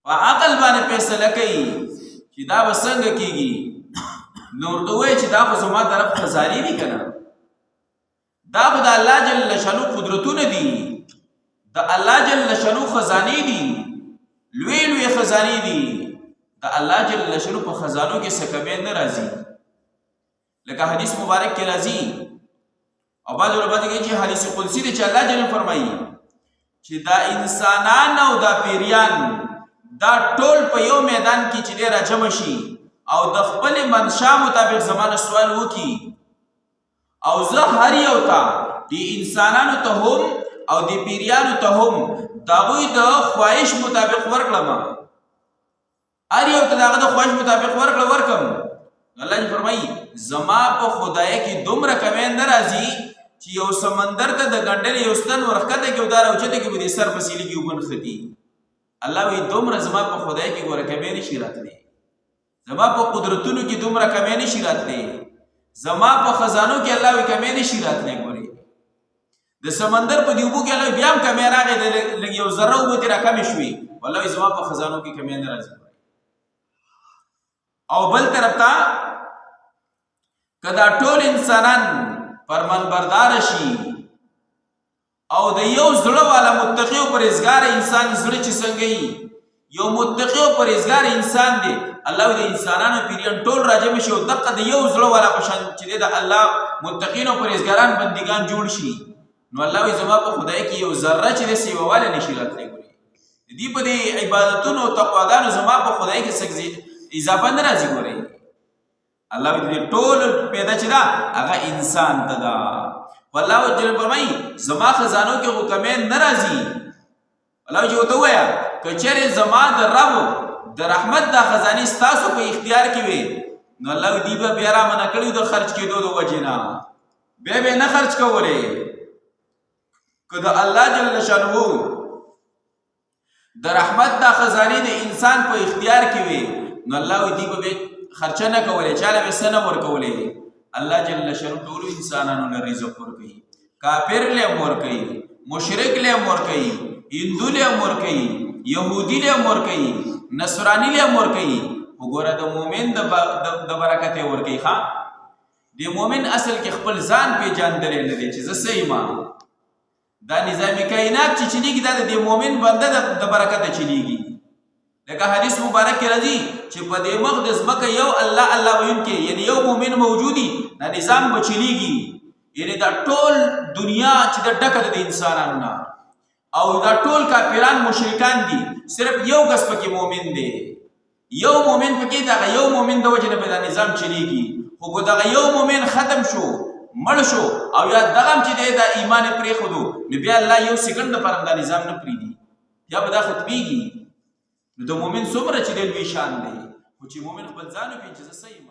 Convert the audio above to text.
په عقل باندې فیصله کوي چې دا به څنګه کېږي، نو ورته وایي چې دا خو زما طرف خزانې دي که نه، دا خو د الله جل شانو قدرتونه دي، د الله جل شانو خزانې دي، لوی لوی خزانې دي. د الله جل شانو په خزانو کې څه کمی نه راځي. لکه حدیث مبارک کې راځي او بعض علماء کوي چې حدیث قدسی دی چې الله جل فرمایي چې دا انسانان او دا پیریان دا ټول په یو میدان کې چې دی راجمع شي او د خپل منشا مطابق زمانه سوال وکړي، او زه هر یو ته د انسانانو ته هم او د پیریانو ته هم د هغوی د خواهش مطابق ورکړم، هر یو ته د هغه د خواهش مطابق ورکړم. الله جل فرمایي زما په خدای کې دومره کمی نه راځي چې یو سمندر ته د ګنډلې یو ستن ورښکته کړي او دا راوچته کړي په دې سر پسې لږې اوبه نښتي. الله وایي دومره زما په خدای کې ګوره کمی نشي راتلی، زما په قدرتونو کې دومره کمی نشي راتلی، زما په خزانو کې الله وایي کمی نشي راتلی. ګورې د سمندر په دې اوبو کې الله بیا هم کمی راغی، لږ یو ذره اوبه ترې راکمې شوې، والله وایي زما په خزانو کې کمی نه راځي. او بل طرف ته که دا ټول انسانان فرمانبردار شي او د یو زړه والا متقی او پرهیزګار انسان زړه چې څنګه وي، یو متقی او پرهیزګار انسان دی، الله د انسانانو پیریان ټول راجمع شي او دقه د یو زړه والا په شان چې د الله متقین او پرهیزګاران بندګان جوړ شي، نو الله وایي زما په خدای کې یو ذره چې د سیواوالی نشي راتلی. ګورې د دې په دې عبادتونو او تقواګانو زما په خدای کې څه اضافه نه راځي. ګورئ الله دې ټول پیدا چې دا هغه انسان ته ده، والله جل فرمایي زما خزانو کې خو کمی نه راځي. الله چې ورته ووایه که چېرې زما د رب د رحمت دا خزانې ستاسو په اختیار کې وي، نو الله دې به بیا رامنع کړي د خرج کېدو د وجې نه، بیا به نه خرج کولی. که د الله جل شانه د رحمت دا خزانې د انسان په اختیار کې وي، نو الله دې به خرچه نه کولی، چاله به څه نه ورکولی. الله جل شانه ټولو انسانانو له رزق ورکوي، کافر له هم ورکوي، مشرک له هم ورکوي، هندو له هم ورکوي، یهودي له هم ورکوي، نصراني له هم ورکوي. وګوره د مؤمن د برکت یې ورکوي. ښه د مؤمن اصل کې خپل ځان پیژندلی نه دی چې زه څه یم. دا نظام کائنات چې چلیږي دا د مؤمن بنده د برکته چلیږي. لکه حدیث مبارک کې راځي چې په دې مخ د ځمکه یو الله الله ویونکی یعنی یو مؤمن موجودي، دا نظام به چلیږي. یعنی دا ټول دنیا چې د ډکه د انسانانو نه او دا ټول کافران مشرکان دي، صرف یو کس پکې مؤمن دی، یو مؤمن پکې دغه یو مؤمن د وجې نه به دا نظام چلیږي. خو که دغه یو مؤمن ختم شو مړ شو او یا دغه هم چې دی دا ایمان یې پرېښودو، نو بیا الله یو سکند لپاره دا نظام نه پرېږدي، یا به دا ختمېږي. نو د مؤمن څومره چې دی لوی شان دی، خو چې مؤمن خپل ځان وپېژني چې زه څه یم.